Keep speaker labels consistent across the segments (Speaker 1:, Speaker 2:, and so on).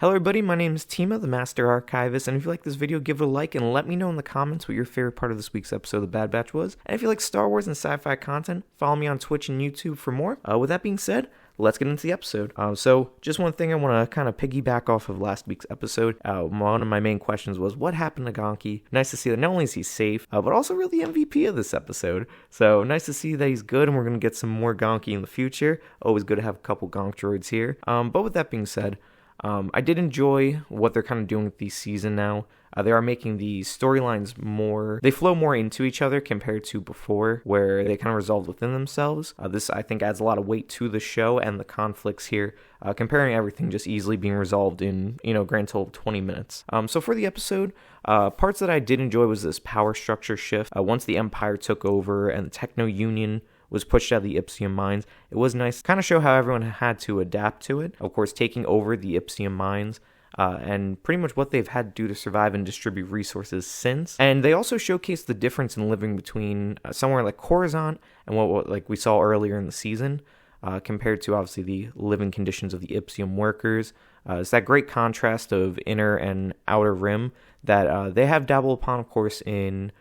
Speaker 1: Hello everybody, my name is Teemah, the Master Archivist, and if you like this video, give it a like and let me know in the comments what your favorite part of this week's episode of The Bad Batch was. And if you like Star Wars and sci-fi content, follow me on Twitch and YouTube for more. With that being said, let's get into the episode. So just one thing I want to kind of piggyback off of last week's episode. One of my main questions was, what happened to Gonki? Nice to see that not only is he safe, but also really MVP of this episode. So nice to see that he's good, and we're going to get some more Gonki in the future. Always good to have a couple Gonk droids here. But with that being said, I did enjoy what they're kind of doing with the season now. They are making the storylines they flow more into each other compared to before, where they kind of resolve within themselves. This, I think, adds a lot of weight to the show and the conflicts here, comparing everything just easily being resolved in, grand total of 20 minutes. So for the episode, parts that I did enjoy was this power structure shift. Once the Empire took over and the Techno Union was pushed out of the Ipsium mines, it was nice to kind of show how everyone had to adapt to it. Of course, taking over the Ipsium mines, and pretty much what they've had to do to survive and distribute resources since. And they also showcased the difference in living between somewhere like Coruscant and what like we saw earlier in the season, compared to obviously the living conditions of the Ipsium workers. It's that great contrast of inner and outer rim that they have dabbled upon, of course, in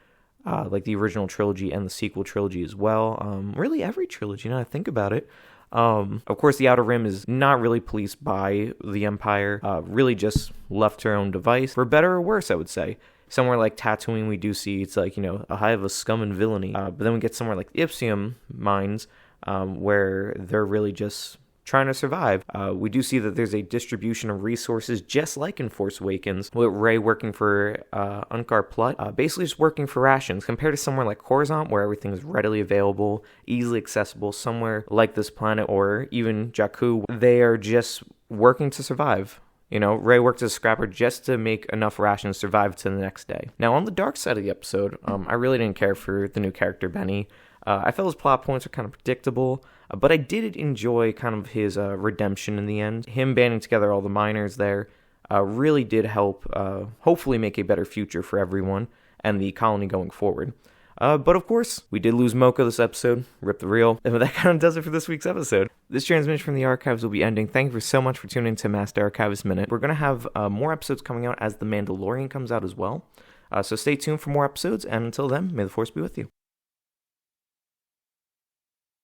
Speaker 1: like the original trilogy and the sequel trilogy as well. Really every trilogy, now I think about it. Of course, the Outer Rim is not really policed by the Empire, really just left to their own device, for better or worse, I would say. Somewhere like Tatooine, we do see it's like, a hive of scum and villainy. But then we get somewhere like the Ipsium mines, where they're really just trying to survive. We do see that there's a distribution of resources just like in Force Awakens, with Rey working for Unkar Plutt, basically just working for rations, compared to somewhere like Coruscant, where everything is readily available, easily accessible. Somewhere like this planet, or even Jakku, they are just working to survive. Rey worked as a scrapper just to make enough rations to survive to the next day. Now, on the dark side of the episode, I really didn't care for the new character, Benny. I felt his plot points were kind of predictable, but I did enjoy kind of his redemption in the end. Him banding together all the miners there really did help hopefully make a better future for everyone and the colony going forward. But of course, we did lose Mocha this episode. Rip the reel. And that kind of does it for this week's episode. This transmission from the archives will be ending. Thank you so much for tuning in to Master Archivist Minute. We're going to have more episodes coming out as The Mandalorian comes out as well. So stay tuned for more episodes, and until then, may the Force be with you.